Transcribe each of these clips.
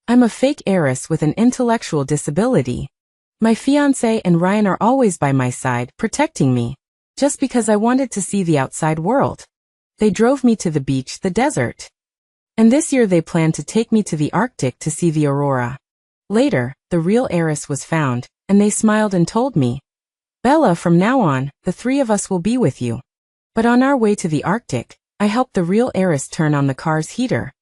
I'm a fake heiress with an intellectual disability. My fiancé and Ryan are always by my side, protecting me. Just because I wanted to see the outside world. They drove me to the beach, the desert. And this year they plan to take me to the Arctic to see the aurora. Later, the real heiress was found, and they smiled and told me, Bella, from now on, the three of us will be with you. But on our way to the Arctic, I helped the real heiress turn on the car's heater.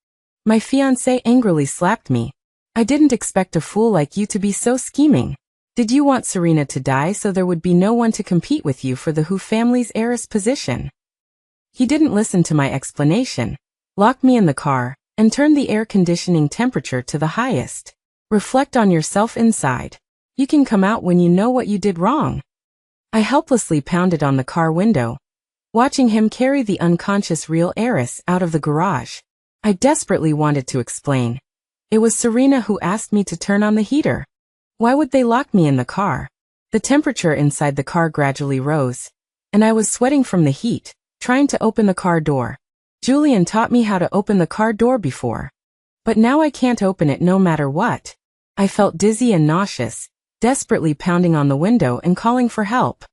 My fiancé angrily slapped me. I didn't expect a fool like you to be so scheming. Did you want Serena to die so there would be no one to compete with you for the Hu family's heiress position? He didn't listen to my explanation, locked me in the car, and turned the air conditioning temperature to the highest. Reflect on yourself inside. You can come out when you know what you did wrong. I helplessly pounded on the car window, watching him carry the unconscious real heiress out of the garage. I desperately wanted to explain. It was Serena who asked me to turn on the heater. Why would they lock me in the car? The temperature inside the car gradually rose, and I was sweating from the heat, trying to open the car door. Julian taught me how to open the car door before. But now I can't open it no matter what. I felt dizzy and nauseous, desperately pounding on the window and calling for help.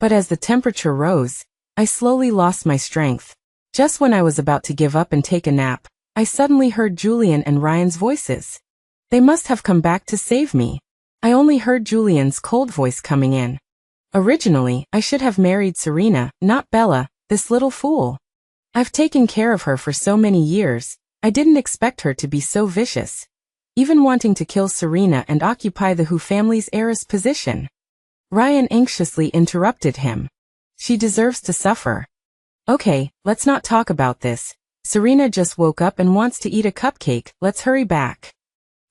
But as the temperature rose, I slowly lost my strength. Just when I was about to give up and take a nap, I suddenly heard Julian and Ryan's voices. They must have come back to save me. I only heard Julian's cold voice coming in. Originally, I should have married Serena, not Bella, this little fool. I've taken care of her for so many years, I didn't expect her to be so vicious. Even wanting to kill Serena and occupy the Hu family's heiress position. Ryan anxiously interrupted him. She deserves to suffer. Okay, let's not talk about this. Serena just woke up and wants to eat a cupcake, let's hurry back.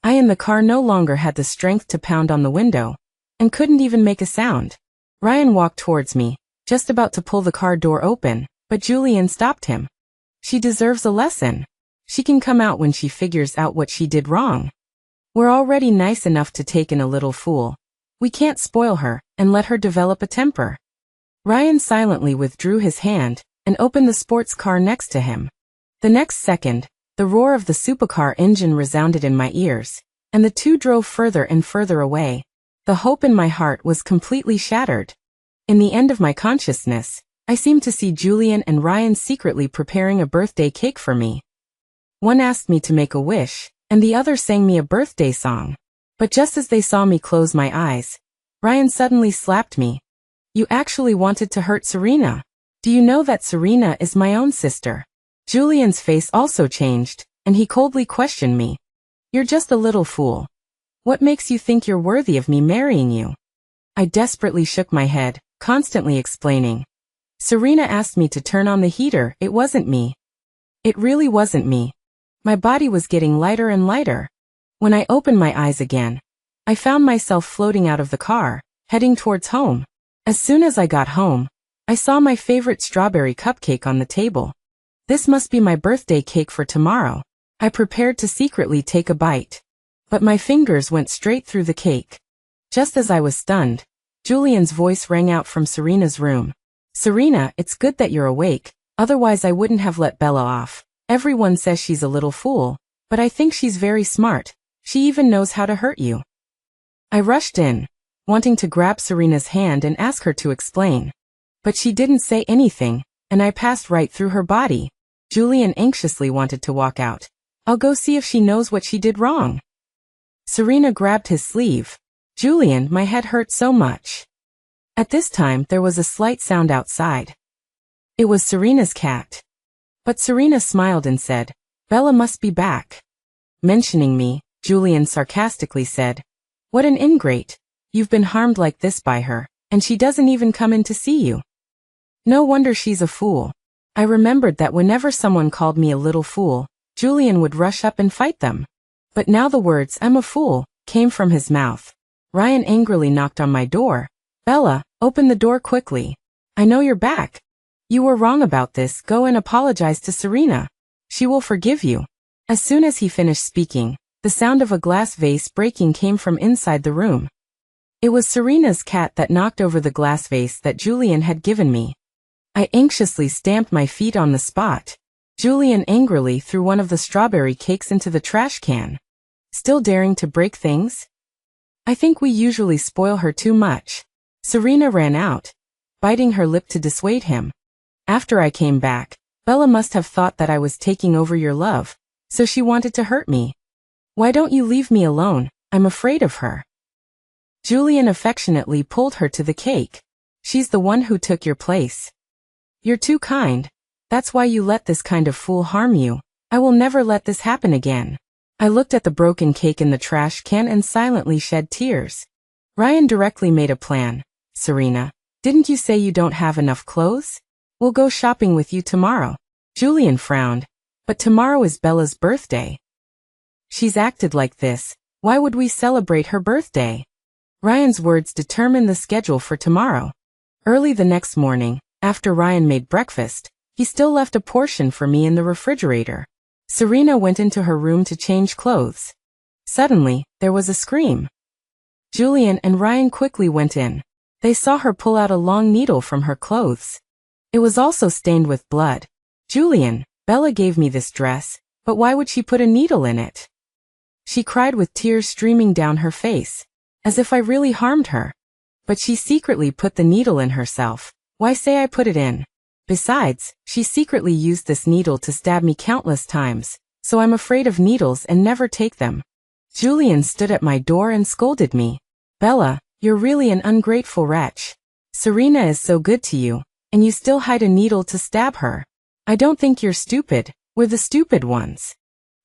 I in the car no longer had the strength to pound on the window, and couldn't even make a sound. Ryan walked towards me, just about to pull the car door open, but Julian stopped him. She deserves a lesson. She can come out when she figures out what she did wrong. We're already nice enough to take in a little fool. We can't spoil her, and let her develop a temper. Ryan silently withdrew his hand, and opened the sports car next to him. The next second, the roar of the supercar engine resounded in my ears, and the two drove further and further away. The hope in my heart was completely shattered. In the end of my consciousness, I seemed to see Julian and Ryan secretly preparing a birthday cake for me. One asked me to make a wish, and the other sang me a birthday song. But just as they saw me close my eyes, Ryan suddenly slapped me. You actually wanted to hurt Serena. Do you know that Serena is my own sister? Julian's face also changed, and he coldly questioned me. You're just a little fool. What makes you think you're worthy of me marrying you? I desperately shook my head, constantly explaining. Serena asked me to turn on the heater, it wasn't me. It really wasn't me. My body was getting lighter and lighter. When I opened my eyes again, I found myself floating out of the car, heading towards home. As soon as I got home, I saw my favorite strawberry cupcake on the table. This must be my birthday cake for tomorrow. I prepared to secretly take a bite. But my fingers went straight through the cake. Just as I was stunned, Julian's voice rang out from Serena's room. Serena, it's good that you're awake, otherwise I wouldn't have let Bella off. Everyone says she's a little fool, but I think she's very smart. She even knows how to hurt you. I rushed in, wanting to grab Serena's hand and ask her to explain. But she didn't say anything, and I passed right through her body. Julian anxiously wanted to walk out. I'll go see if she knows what she did wrong. Serena grabbed his sleeve. Julian, my head hurt so much. At this time there was a slight sound outside. It was Serena's cat. But Serena smiled and said, Bella must be back. Mentioning me, Julian sarcastically said, what an ingrate. You've been harmed like this by her, and she doesn't even come in to see you. No wonder she's a fool. I remembered that whenever someone called me a little fool, Julian would rush up and fight them. But now the words, I'm a fool, came from his mouth. Ryan angrily knocked on my door. Bella, open the door quickly. I know you're back. You were wrong about this, go and apologize to Serena. She will forgive you. As soon as he finished speaking, the sound of a glass vase breaking came from inside the room. It was Serena's cat that knocked over the glass vase that Julian had given me. I anxiously stamped my feet on the spot. Julian angrily threw one of the strawberry cakes into the trash can. Still daring to break things? I think we usually spoil her too much. Serena ran out, biting her lip to dissuade him. After I came back, Bella must have thought that I was taking over your love, so she wanted to hurt me. Why don't you leave me alone? I'm afraid of her. Julian affectionately pulled her to the cake. She's the one who took your place. You're too kind. That's why you let this kind of fool harm you. I will never let this happen again. I looked at the broken cake in the trash can and silently shed tears. Ryan directly made a plan. Serena, didn't you say you don't have enough clothes? We'll go shopping with you tomorrow. Julian frowned. But tomorrow is Bella's birthday. She's acted like this. Why would we celebrate her birthday? Ryan's words determined the schedule for tomorrow. Early the next morning, after Ryan made breakfast, he still left a portion for me in the refrigerator. Serena went into her room to change clothes. Suddenly, there was a scream. Julian and Ryan quickly went in. They saw her pull out a long needle from her clothes. It was also stained with blood. Julian, Bella gave me this dress, but why would she put a needle in it? She cried with tears streaming down her face, as if I really harmed her. But she secretly put the needle in herself. Why say I put it in? Besides, she secretly used this needle to stab me countless times, so I'm afraid of needles and never take them. Julian stood at my door and scolded me. Bella, you're really an ungrateful wretch. Serena is so good to you, and you still hide a needle to stab her. I don't think you're stupid. We're the stupid ones.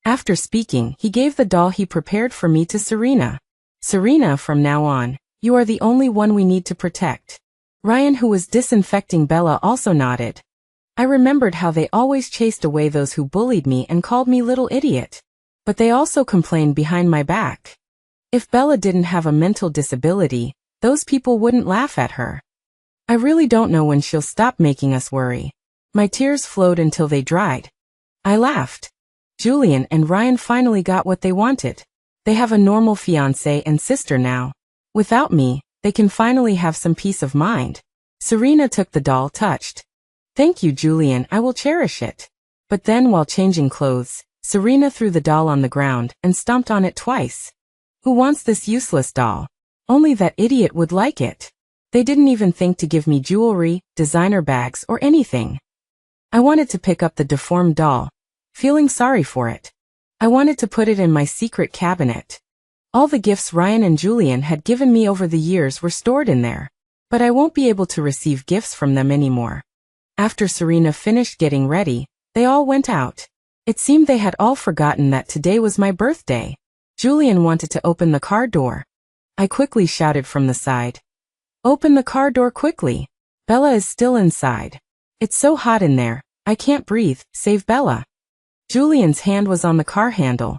After speaking, he gave the doll he prepared for me to Serena. Serena, from now on, you are the only one we need to protect. Ryan, who was disinfecting Bella, also nodded. I remembered how they always chased away those who bullied me and called me little idiot. But they also complained behind my back. If Bella didn't have a mental disability, those people wouldn't laugh at her. I really don't know when she'll stop making us worry. My tears flowed until they dried. I laughed. Julian and Ryan finally got what they wanted. They have a normal fiancé and sister now. Without me, they can finally have some peace of mind. Serena took the doll, touched. Thank you, Julian, I will cherish it. But then, while changing clothes, Serena threw the doll on the ground and stomped on it twice. Who wants this useless doll? Only that idiot would like it. They didn't even think to give me jewelry, designer bags, or anything. I wanted to pick up the deformed doll, feeling sorry for it. I wanted to put it in my secret cabinet. All the gifts Ryan and Julian had given me over the years were stored in there, but I won't be able to receive gifts from them anymore. After Serena finished getting ready, they all went out. It seemed they had all forgotten that today was my birthday. Julian wanted to open the car door. I quickly shouted from the side. Open the car door quickly. Bella is still inside. It's so hot in there, I can't breathe, save Bella. Julian's hand was on the car handle.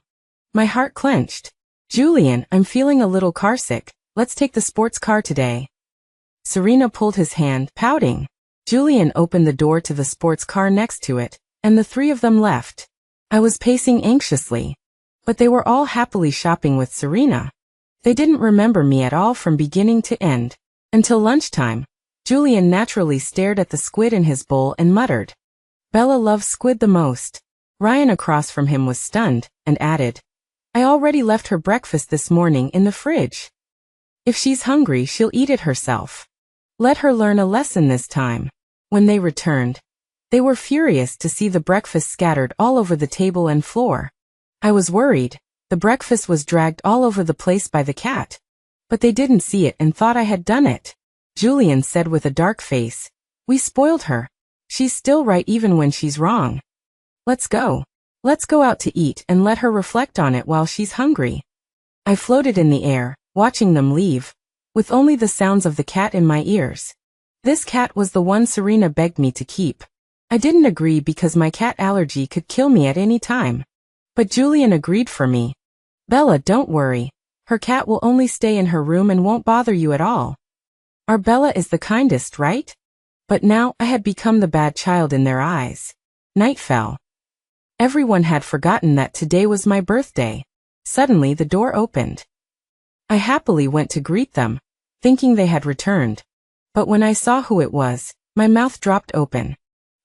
My heart clenched. Julian, I'm feeling a little carsick. Let's take the sports car today. Serena pulled his hand, pouting. Julian opened the door to the sports car next to it, and the three of them left. I was pacing anxiously. But they were all happily shopping with Serena. They didn't remember me at all from beginning to end. Until lunchtime, Julian naturally stared at the squid in his bowl and muttered. Bella loves squid the most. Ryan across from him was stunned, and added, I already left her breakfast this morning in the fridge. If she's hungry, she'll eat it herself. Let her learn a lesson this time. When they returned, they were furious to see the breakfast scattered all over the table and floor. I was worried. The breakfast was dragged all over the place by the cat. But they didn't see it and thought I had done it. Julian said with a dark face, We spoiled her. She's still right even when she's wrong. Let's go. Let's go out to eat and let her reflect on it while she's hungry. I floated in the air, watching them leave, with only the sounds of the cat in my ears. This cat was the one Serena begged me to keep. I didn't agree because my cat allergy could kill me at any time. But Julian agreed for me. Bella, don't worry. Her cat will only stay in her room and won't bother you at all. Our Bella is the kindest, right? But now I had become the bad child in their eyes. Night fell. Everyone had forgotten that today was my birthday. Suddenly the door opened. I happily went to greet them, thinking they had returned. But when I saw who it was, my mouth dropped open.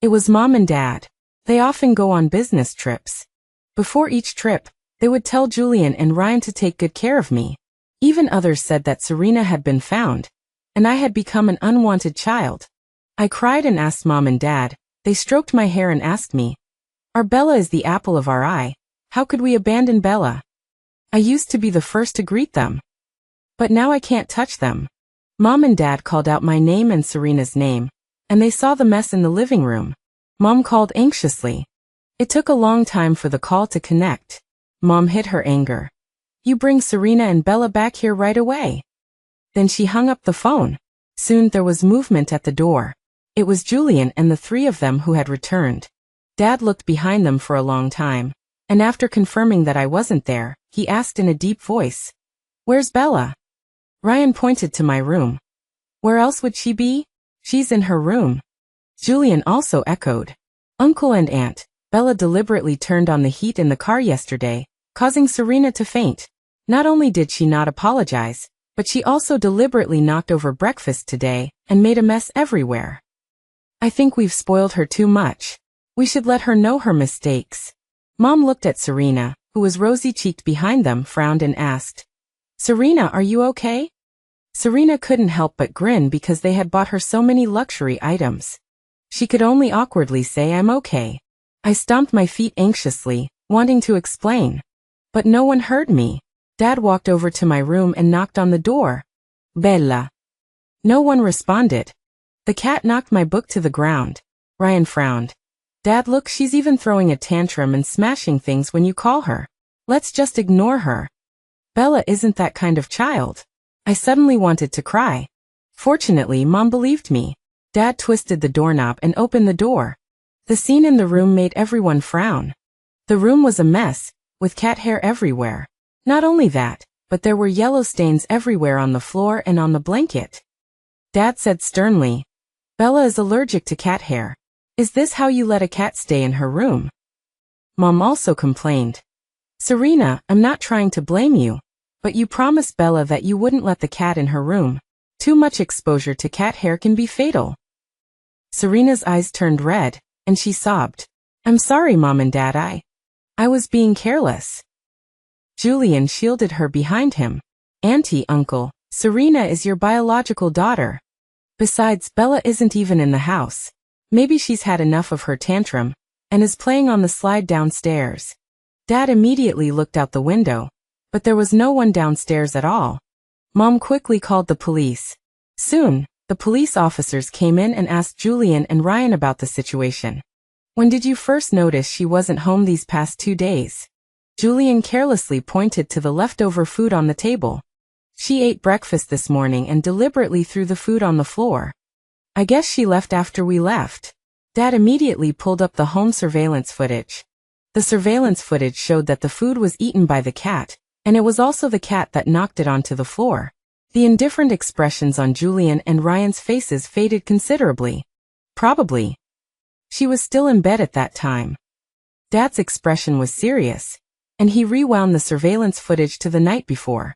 It was Mom and Dad. They often go on business trips. Before each trip, They would tell Julian and Ryan to take good care of me. Even others said that Serena had been found, and I had become an unwanted child. I cried and asked Mom and Dad. They stroked my hair and asked me, "Our Bella is the apple of our eye. How could we abandon Bella?" I used to be the first to greet them. But now I can't touch them. Mom and Dad called out my name and Serena's name, and they saw the mess in the living room. Mom called anxiously. It took a long time for the call to connect. Mom hid her anger. "You bring Serena and Bella back here right away." Then she hung up the phone. Soon there was movement at the door. It was Julian and the three of them who had returned. Dad looked behind them for a long time, and after confirming that I wasn't there, he asked in a deep voice, "Where's Bella?" Ryan pointed to my room. "Where else would she be? She's in her room." Julian also echoed. "Uncle and Aunt, Bella deliberately turned on the heat in the car yesterday, causing Serena to faint. Not only did she not apologize, but she also deliberately knocked over breakfast today and made a mess everywhere. I think we've spoiled her too much. We should let her know her mistakes." Mom looked at Serena, who was rosy-cheeked behind them, frowned and asked, "Serena, are you okay?" Serena couldn't help but grin because they had bought her so many luxury items. She could only awkwardly say, "I'm okay." I stomped my feet anxiously, wanting to explain. But no one heard me. Dad walked over to my room and knocked on the door. "Bella." No one responded. The cat knocked my book to the ground. Ryan frowned. "Dad, look, she's even throwing a tantrum and smashing things when you call her. Let's just ignore her." Bella isn't that kind of child. I suddenly wanted to cry. Fortunately, Mom believed me. Dad twisted the doorknob and opened the door. The scene in the room made everyone frown. The room was a mess, with cat hair everywhere. Not only that, but there were yellow stains everywhere on the floor and on the blanket. Dad said sternly, "Bella is allergic to cat hair. Is this how you let a cat stay in her room?" Mom also complained. "Serena, I'm not trying to blame you, but you promised Bella that you wouldn't let the cat in her room. Too much exposure to cat hair can be fatal." Serena's eyes turned red, and she sobbed. "I'm sorry, Mom and Dad, I was being careless." Julian shielded her behind him. "Auntie, Uncle, Serena is your biological daughter. Besides, Bella isn't even in the house. Maybe she's had enough of her tantrum, and is playing on the slide downstairs." Dad immediately looked out the window, but there was no one downstairs at all. Mom quickly called the police. Soon, the police officers came in and asked Julian and Ryan about the situation. "When did you first notice she wasn't home these past 2 days?" Julian carelessly pointed to the leftover food on the table. "She ate breakfast this morning and deliberately threw the food on the floor. I guess she left after we left." Dad immediately pulled up the home surveillance footage. The surveillance footage showed that the food was eaten by the cat, and it was also the cat that knocked it onto the floor. The indifferent expressions on Julian and Ryan's faces faded considerably. Probably. She was still in bed at that time. Dad's expression was serious, and he rewound the surveillance footage to the night before.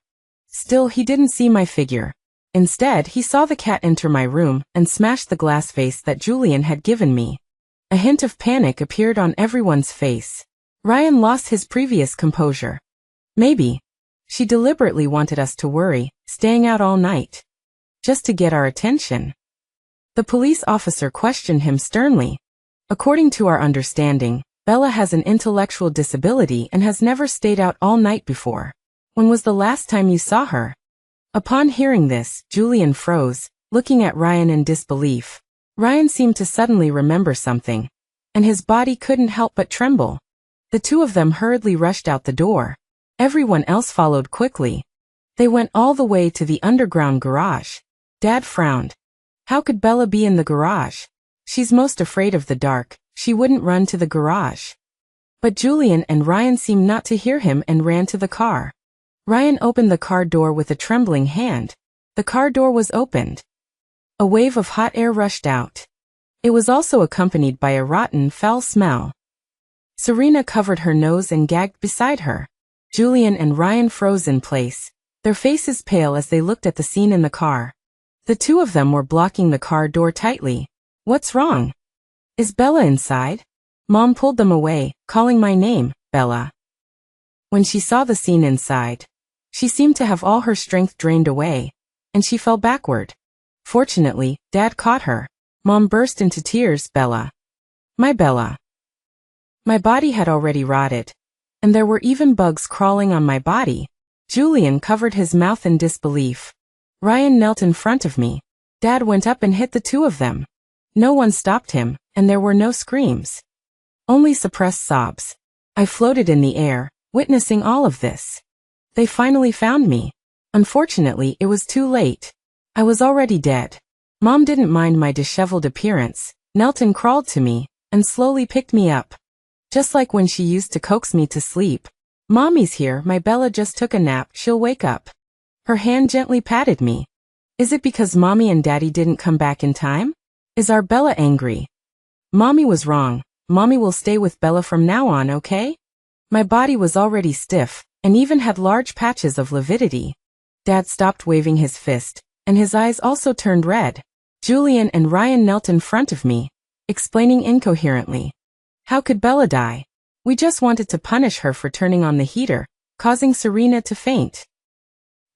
Still, he didn't see my figure. Instead, he saw the cat enter my room and smash the glass vase that Julian had given me. A hint of panic appeared on everyone's face. Ryan lost his previous composure. Maybe she deliberately wanted us to worry, staying out all night, just to get our attention. The police officer questioned him sternly. "According to our understanding, Bella has an intellectual disability and has never stayed out all night before. When was the last time you saw her?" Upon hearing this, Julian froze, looking at Ryan in disbelief. Ryan seemed to suddenly remember something, and his body couldn't help but tremble. The two of them hurriedly rushed out the door. Everyone else followed quickly. They went all the way to the underground garage. Dad frowned. How could Bella be in the garage? She's most afraid of the dark. She wouldn't run to the garage. But Julian and Ryan seemed not to hear him and ran to the car. Ryan opened the car door with a trembling hand. The car door was opened. A wave of hot air rushed out. It was also accompanied by a rotten, foul smell. Serena covered her nose and gagged beside her. Julian and Ryan froze in place, their faces pale as they looked at the scene in the car. The two of them were blocking the car door tightly. "What's wrong? Is Bella inside?" Mom pulled them away, calling my name, "Bella." When she saw the scene inside, she seemed to have all her strength drained away, and she fell backward. Fortunately, Dad caught her. Mom burst into tears. Bella. My Bella. My body had already rotted, and there were even bugs crawling on my body. Julian covered his mouth in disbelief. Ryan knelt in front of me. Dad went up and hit the two of them. No one stopped him, and there were no screams. Only suppressed sobs. I floated in the air, witnessing all of this. They finally found me. Unfortunately, it was too late. I was already dead. Mom didn't mind my disheveled appearance, knelt and crawled to me, and slowly picked me up. Just like when she used to coax me to sleep. Mommy's here, my Bella just took a nap, she'll wake up. Her hand gently patted me. Is it because Mommy and Daddy didn't come back in time? Is our Bella angry? Mommy was wrong. Mommy will stay with Bella from now on, okay? My body was already stiff, and even had large patches of lividity. Dad stopped waving his fist, and his eyes also turned red. Julian and Ryan knelt in front of me, explaining incoherently. How could Bella die? We just wanted to punish her for turning on the heater, causing Serena to faint.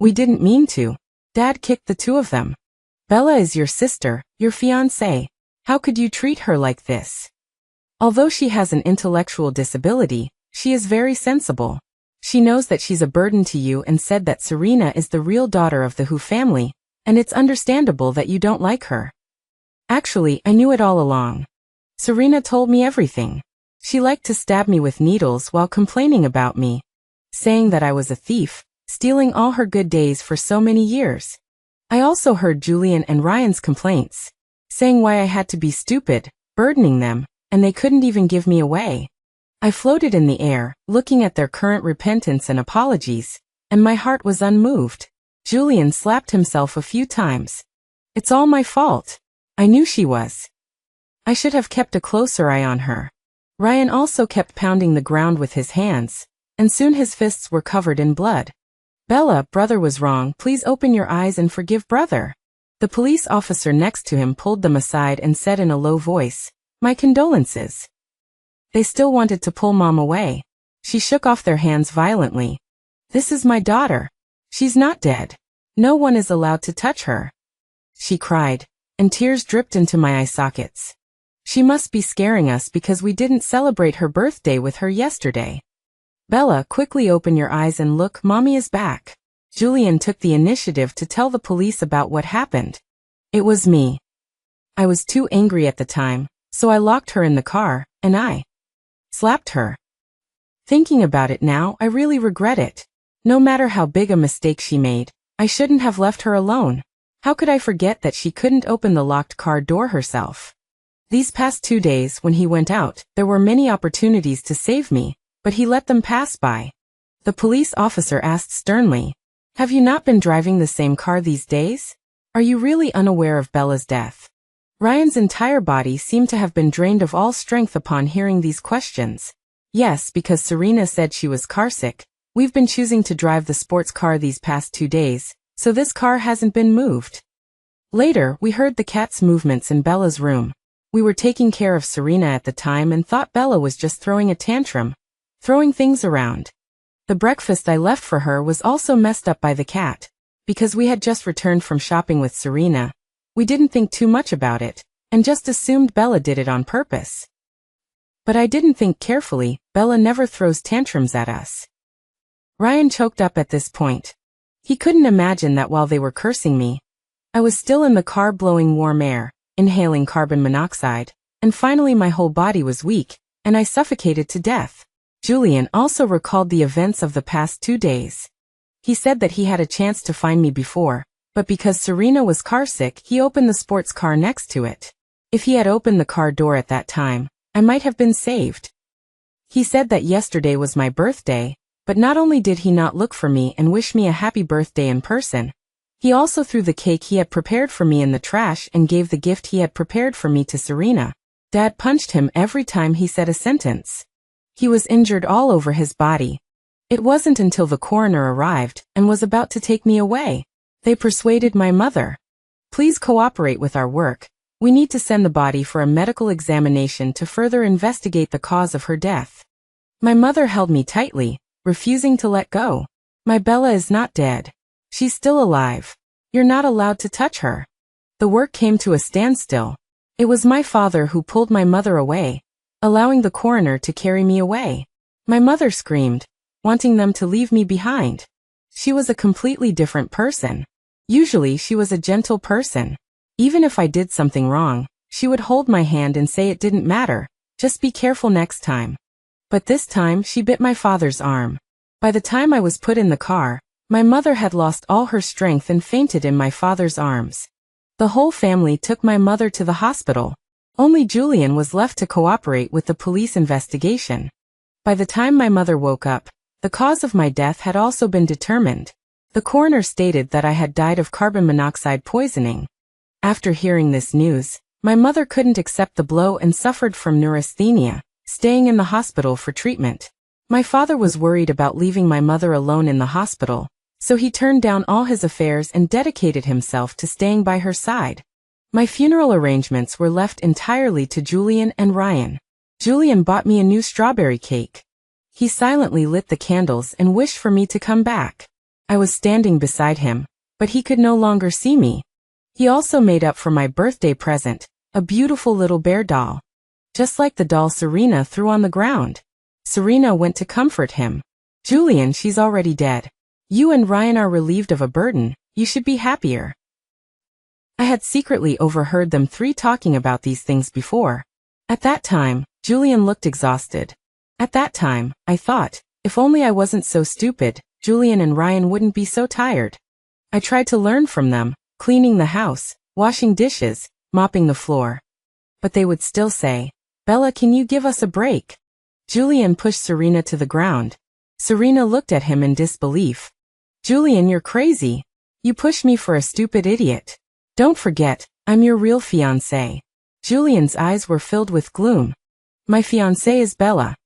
We didn't mean to. Dad kicked the two of them. Bella is your sister, your fiancé. How could you treat her like this? Although she has an intellectual disability, she is very sensible. She knows that she's a burden to you and said that Serena is the real daughter of the Hu family, and it's understandable that you don't like her. Actually, I knew it all along. Serena told me everything. She liked to stab me with needles while complaining about me, saying that I was a thief, stealing all her good days for so many years. I also heard Julian and Ryan's complaints, saying why I had to be stupid, burdening them, and they couldn't even give me away. I floated in the air, looking at their current repentance and apologies, and my heart was unmoved. Julian slapped himself a few times. It's all my fault. I knew she was. I should have kept a closer eye on her. Ryan also kept pounding the ground with his hands, and soon his fists were covered in blood. Bella, brother was wrong, please open your eyes and forgive brother. The police officer next to him pulled them aside and said in a low voice, my condolences. They still wanted to pull Mom away. She shook off their hands violently. This is my daughter. She's not dead. No one is allowed to touch her. She cried, and tears dripped into my eye sockets. She must be scaring us because we didn't celebrate her birthday with her yesterday. Bella, quickly open your eyes and look, Mommy is back. Julian took the initiative to tell the police about what happened. It was me. I was too angry at the time, so I locked her in the car, and I slapped her. Thinking about it now, I really regret it. No matter how big a mistake she made, I shouldn't have left her alone. How could I forget that she couldn't open the locked car door herself? These past 2 days when he went out, there were many opportunities to save me, but he let them pass by. The police officer asked sternly, have you not been driving the same car these days? Are you really unaware of Bella's death? Ryan's entire body seemed to have been drained of all strength upon hearing these questions. Yes, because Serena said she was carsick. We've been choosing to drive the sports car these past 2 days, so this car hasn't been moved. Later, we heard the cat's movements in Bella's room. We were taking care of Serena at the time and thought Bella was just throwing a tantrum, throwing things around. The breakfast I left for her was also messed up by the cat. Because we had just returned from shopping with Serena, we didn't think too much about it, and just assumed Bella did it on purpose. But I didn't think carefully. Bella never throws tantrums at us. Ryan choked up at this point. He couldn't imagine that while they were cursing me, I was still in the car blowing warm air, inhaling carbon monoxide, and finally my whole body was weak, and I suffocated to death. Julian also recalled the events of the past 2 days. He said that he had a chance to find me before, but because Serena was carsick, he opened the sports car next to it. If he had opened the car door at that time, I might have been saved. He said that yesterday was my birthday, but not only did he not look for me and wish me a happy birthday in person, he also threw the cake he had prepared for me in the trash and gave the gift he had prepared for me to Serena. Dad punched him every time he said a sentence. He was injured all over his body. It wasn't until the coroner arrived and was about to take me away. They persuaded my mother. Please cooperate with our work. We need to send the body for a medical examination to further investigate the cause of her death. My mother held me tightly, refusing to let go. My Bella is not dead. She's still alive. You're not allowed to touch her. The work came to a standstill. It was my father who pulled my mother away, allowing the coroner to carry me away. My mother screamed, wanting them to leave me behind. She was a completely different person. Usually she was a gentle person. Even if I did something wrong, she would hold my hand and say it didn't matter, just be careful next time. But this time she bit my father's arm. By the time I was put in the car, my mother had lost all her strength and fainted in my father's arms. The whole family took my mother to the hospital. Only Julian was left to cooperate with the police investigation. By the time my mother woke up, the cause of my death had also been determined. The coroner stated that I had died of carbon monoxide poisoning. After hearing this news, my mother couldn't accept the blow and suffered from neurasthenia, staying in the hospital for treatment. My father was worried about leaving my mother alone in the hospital, so he turned down all his affairs and dedicated himself to staying by her side. My funeral arrangements were left entirely to Julian and Ryan. Julian bought me a new strawberry cake. He silently lit the candles and wished for me to come back. I was standing beside him, but he could no longer see me. He also made up for my birthday present, a beautiful little bear doll. Just like the doll Serena threw on the ground. Serena went to comfort him. Julian, she's already dead. You and Ryan are relieved of a burden, you should be happier. I had secretly overheard them three talking about these things before. At that time, Julian looked exhausted. At that time, I thought, if only I wasn't so stupid, Julian and Ryan wouldn't be so tired. I tried to learn from them, cleaning the house, washing dishes, mopping the floor. But they would still say, Bella, can you give us a break? Julian pushed Serena to the ground. Serena looked at him in disbelief. Julian, you're crazy. You pushed me for a stupid idiot. Don't forget, I'm your real fiancé. Julian's eyes were filled with gloom. My fiancé is Bella.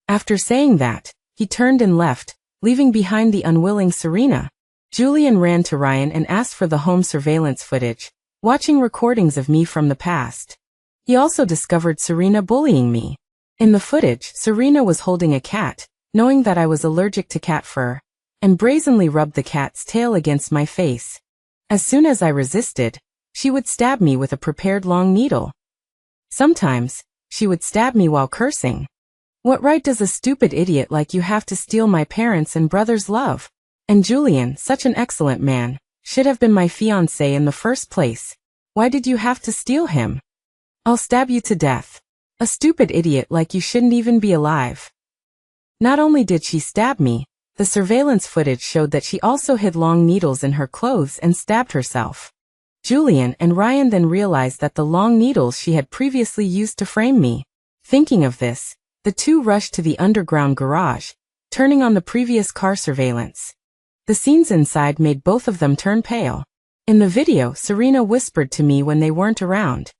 After saying that, he turned and left, leaving behind the unwilling Serena. Julian ran to Ryan and asked for the home surveillance footage, watching recordings of me from the past. He also discovered Serena bullying me. In the footage, Serena was holding a cat, knowing that I was allergic to cat fur, and brazenly rubbed the cat's tail against my face. As soon as I resisted, she would stab me with a prepared long needle. Sometimes, she would stab me while cursing. What right does a stupid idiot like you have to steal my parents' and brother's love? And Julian, such an excellent man, should have been my fiancé in the first place. Why did you have to steal him? I'll stab you to death. A stupid idiot like you shouldn't even be alive. Not only did she stab me, the surveillance footage showed that she also hid long needles in her clothes and stabbed herself. Julian and Ryan then realized that the long needles she had previously used to frame me. Thinking of this, the two rushed to the underground garage, turning on the previous car surveillance. The scenes inside made both of them turn pale. In the video, Serena whispered to me when they weren't around.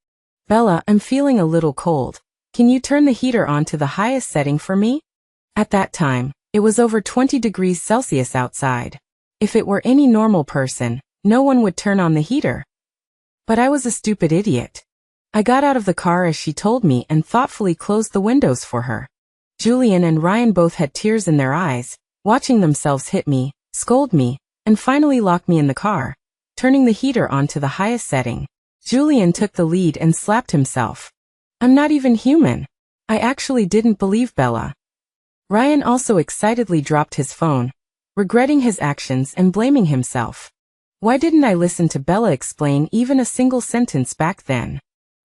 Bella, I'm feeling a little cold. Can you turn the heater on to the highest setting for me? At that time, it was over 20 degrees Celsius outside. If it were any normal person, no one would turn on the heater. But I was a stupid idiot. I got out of the car as she told me and thoughtfully closed the windows for her. Julian and Ryan both had tears in their eyes, watching themselves hit me, scold me, and finally lock me in the car, turning the heater on to the highest setting. Julian took the lead and slapped himself. I'm not even human. I actually didn't believe Bella. Ryan also excitedly dropped his phone, regretting his actions and blaming himself. Why didn't I listen to Bella explain even a single sentence back then?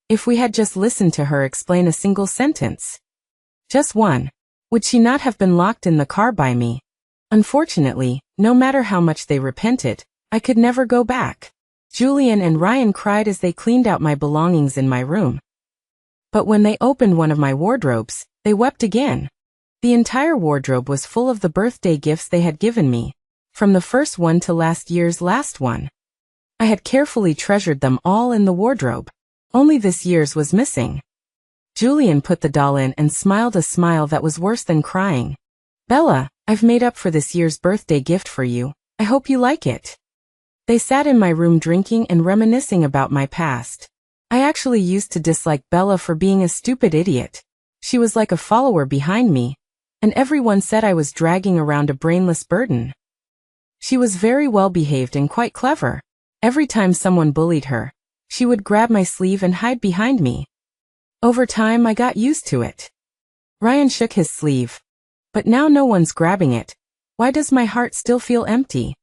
If we had just listened to her explain a single sentence, just one, would she not have been locked in the car by me? Unfortunately, no matter how much they repented, I could never go back. Julian and Ryan cried as they cleaned out my belongings in my room. But when they opened one of my wardrobes, they wept again. The entire wardrobe was full of the birthday gifts they had given me, from the first one to last year's last one. I had carefully treasured them all in the wardrobe. Only this year's was missing. Julian put the doll in and smiled a smile that was worse than crying. Bella, I've made up for this year's birthday gift for you. I hope you like it. They sat in my room drinking and reminiscing about my past. I actually used to dislike Bella for being a stupid idiot. She was like a follower behind me. and everyone said I was dragging around a brainless burden. She was very well behaved and quite clever. Every time someone bullied her, she would grab my sleeve and hide behind me. Over time, I got used to it. Ryan shook his sleeve. But now no one's grabbing it. Why does my heart still feel empty?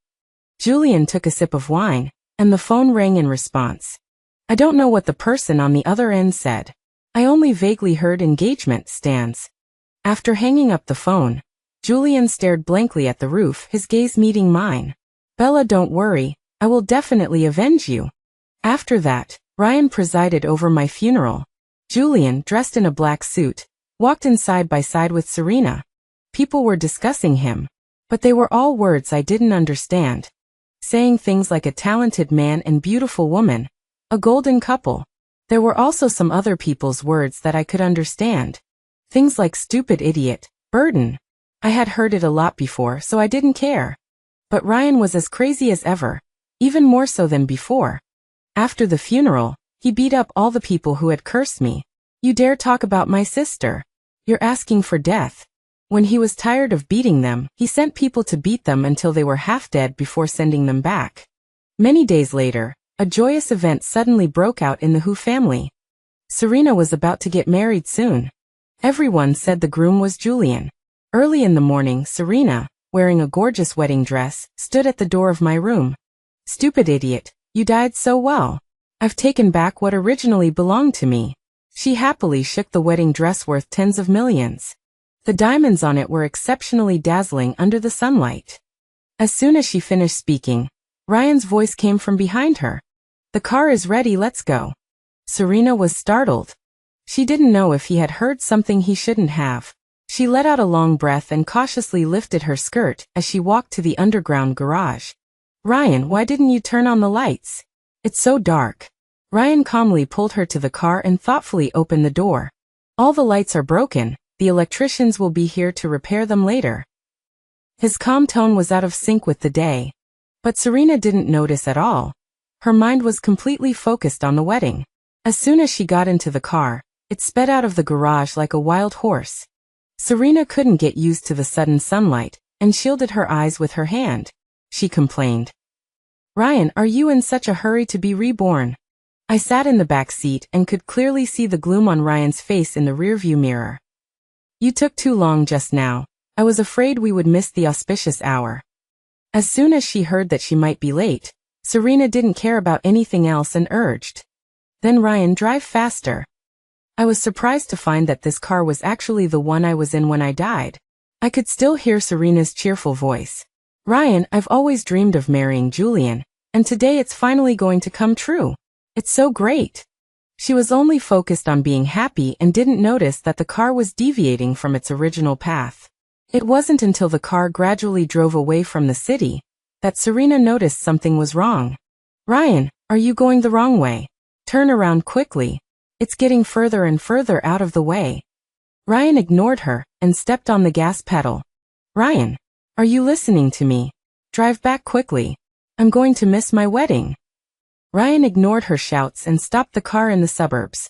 Julian took a sip of wine, and the phone rang in response. I don't know what the person on the other end said. I only vaguely heard engagement stands. After hanging up the phone, Julian stared blankly at the roof, his gaze meeting mine. Bella, don't worry, I will definitely avenge you. After that, Ryan presided over my funeral. Julian, dressed in a black suit, walked in side by side with Serena. People were discussing him, but they were all words I didn't understand. Saying things like a talented man and beautiful woman, a golden couple. There were also some other people's words that I could understand. Things like stupid idiot, burden. I had heard it a lot before, so I didn't care. But Ryan was as crazy as ever, even more so than before. After the funeral, he beat up all the people who had cursed me. You dare talk about my sister? You're asking for death. When he was tired of beating them, he sent people to beat them until they were half dead before sending them back. Many days later, a joyous event suddenly broke out in the Hu family. Serena was about to get married soon. Everyone said the groom was Julian. Early in the morning, Serena, wearing a gorgeous wedding dress, stood at the door of my room. Stupid idiot, you died so well. I've taken back what originally belonged to me. She happily shook the wedding dress worth tens of millions. The diamonds on it were exceptionally dazzling under the sunlight. As soon as she finished speaking, Ryan's voice came from behind her. The car is ready, let's go. Serena was startled. She didn't know if he had heard something he shouldn't have. She let out a long breath and cautiously lifted her skirt as she walked to the underground garage. Ryan, why didn't you turn on the lights? It's so dark. Ryan calmly pulled her to the car and thoughtfully opened the door. All the lights are broken. The electricians will be here to repair them later. His calm tone was out of sync with the day. But Serena didn't notice at all. Her mind was completely focused on the wedding. As soon as she got into the car, it sped out of the garage like a wild horse. Serena couldn't get used to the sudden sunlight and shielded her eyes with her hand. She complained. Ryan, are you in such a hurry to be reborn? I sat in the back seat and could clearly see the gloom on Ryan's face in the rearview mirror. You took too long just now. I was afraid we would miss the auspicious hour. As soon as she heard that she might be late, Serena didn't care about anything else and urged. Then Ryan, drive faster. I was surprised to find that this car was actually the one I was in when I died. I could still hear Serena's cheerful voice. Ryan, I've always dreamed of marrying Julian, and today it's finally going to come true. It's so great. She was only focused on being happy and didn't notice that the car was deviating from its original path. It wasn't until the car gradually drove away from the city that Serena noticed something was wrong. Ryan, are you going the wrong way? Turn around quickly. It's getting further and further out of the way. Ryan ignored her and stepped on the gas pedal. Ryan, are you listening to me? Drive back quickly. I'm going to miss my wedding. Ryan ignored her shouts and stopped the car in the suburbs.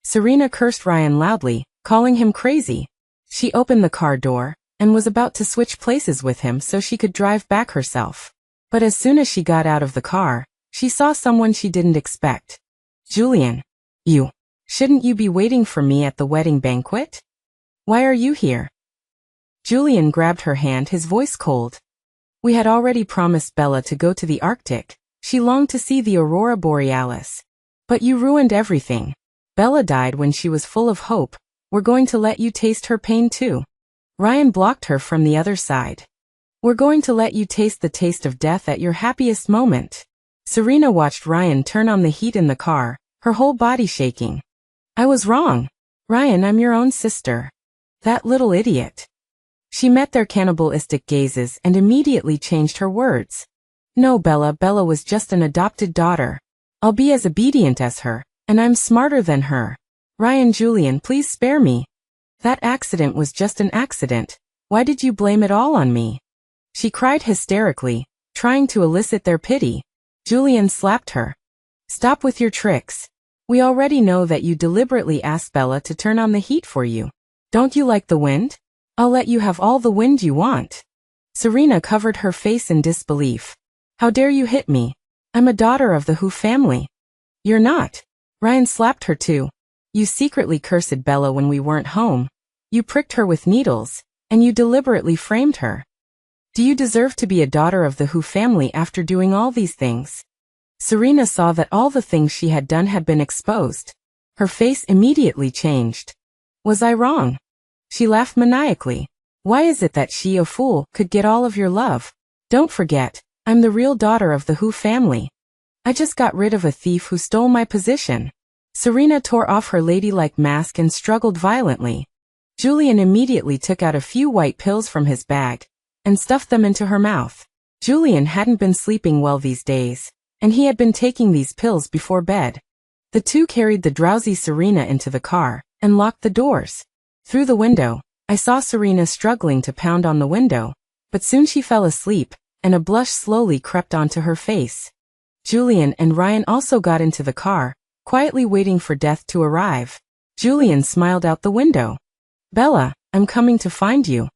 Serena cursed Ryan loudly, calling him crazy. She opened the car door and was about to switch places with him so she could drive back herself. But as soon as she got out of the car, she saw someone she didn't expect. Julian. Shouldn't you be waiting for me at the wedding banquet? Why are you here? Julian grabbed her hand, his voice cold. We had already promised Bella to go to the Arctic. She longed to see the aurora borealis. But you ruined everything. Bella died when she was full of hope. We're going to let you taste her pain too. Ryan blocked her from the other side. We're going to let you taste the taste of death at your happiest moment. Serena watched Ryan turn on the heat in the car, her whole body shaking. I was wrong. Ryan, I'm your own sister. That little idiot. She met their cannibalistic gazes and immediately changed her words. No, Bella was just an adopted daughter. I'll be as obedient as her, and I'm smarter than her. Ryan, Julian, please spare me. That accident was just an accident. Why did you blame it all on me? She cried hysterically, trying to elicit their pity. Julian slapped her. Stop with your tricks. We already know that you deliberately asked Bella to turn on the heat for you. Don't you like the wind? I'll let you have all the wind you want. Serena covered her face in disbelief. How dare you hit me? I'm a daughter of the Who family. You're not. Ryan slapped her too. You secretly cursed Bella when we weren't home. You pricked her with needles, and you deliberately framed her. Do you deserve to be a daughter of the Who family after doing all these things? Serena saw that all the things she had done had been exposed. Her face immediately changed. Was I wrong? She laughed maniacally. Why is it that she, a fool, could get all of your love? Don't forget, I'm the real daughter of the Who family. I just got rid of a thief who stole my position. Serena tore off her ladylike mask and struggled violently. Julian immediately took out a few white pills from his bag and stuffed them into her mouth. Julian hadn't been sleeping well these days, and he had been taking these pills before bed. The two carried the drowsy Serena into the car and locked the doors. Through the window, I saw Serena struggling to pound on the window, but soon she fell asleep, and a blush slowly crept onto her face. Julian and Ryan also got into the car, quietly waiting for death to arrive. Julian smiled out the window. Bella, I'm coming to find you.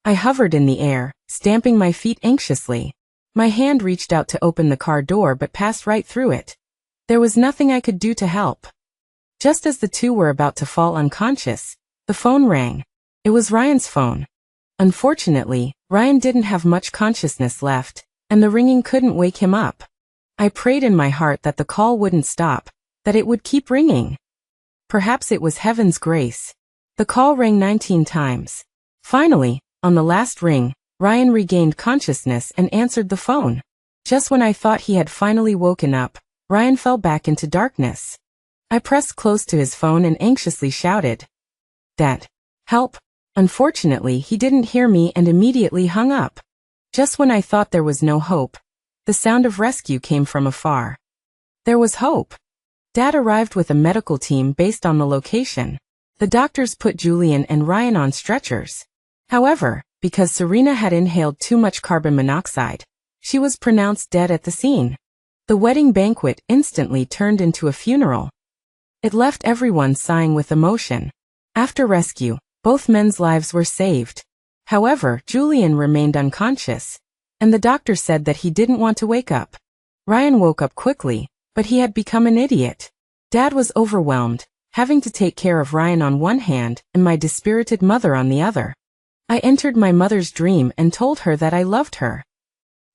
I hovered in the air, stamping my feet anxiously. My hand reached out to open the car door but passed right through it. There was nothing I could do to help. Just as the two were about to fall unconscious, the phone rang. It was Ryan's phone. Unfortunately, Ryan didn't have much consciousness left, and the ringing couldn't wake him up. I prayed in my heart that the call wouldn't stop, that it would keep ringing. Perhaps it was heaven's grace. The call rang 19 times. Finally, on the last ring, Ryan regained consciousness and answered the phone. Just when I thought he had finally woken up, Ryan fell back into darkness. I pressed close to his phone and anxiously shouted, "Dad, help!" Unfortunately, he didn't hear me and immediately hung up. Just when I thought there was no hope, the sound of rescue came from afar. There was hope. Dad arrived with a medical team based on the location. The doctors put Julian and Ryan on stretchers. However, because Serena had inhaled too much carbon monoxide, she was pronounced dead at the scene. The wedding banquet instantly turned into a funeral. It left everyone sighing with emotion. After rescue, both men's lives were saved. However, Julian remained unconscious, and the doctor said that he didn't want to wake up. Ryan woke up quickly, but he had become an idiot. Dad was overwhelmed, having to take care of Ryan on one hand and my dispirited mother on the other. I entered my mother's dream and told her that I loved her.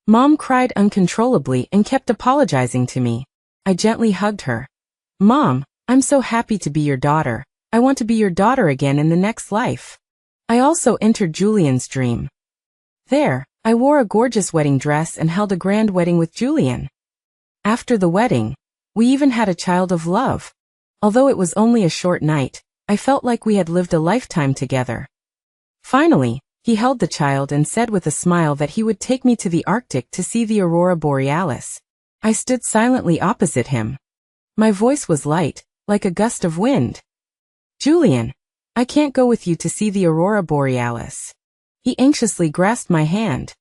Mom cried uncontrollably and kept apologizing to me. I gently hugged her. Mom, I'm so happy to be your daughter. I want to be your daughter again in the next life. I also entered Julian's dream. There, I wore a gorgeous wedding dress and held a grand wedding with Julian. After the wedding, we even had a child of love. Although it was only a short night, I felt like we had lived a lifetime together. Finally, he held the child and said with a smile that he would take me to the Arctic to see the aurora borealis. I stood silently opposite him. My voice was light, like a gust of wind. Julian, I can't go with you to see the aurora borealis. He anxiously grasped my hand.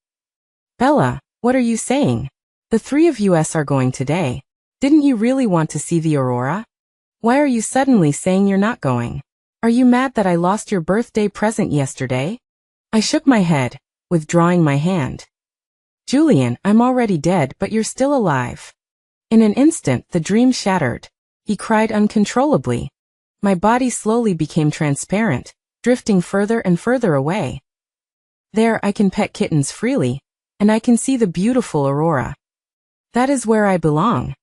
Bella, what are you saying? The three of us are going today. Didn't you really want to see the aurora? Why are you suddenly saying you're not going? Are you mad that I lost your birthday present yesterday? I shook my head, withdrawing my hand. Julian, I'm already dead, but you're still alive. In an instant, the dream shattered. He cried uncontrollably. My body slowly became transparent, drifting further and further away. There I can pet kittens freely, and I can see the beautiful aurora. That is where I belong.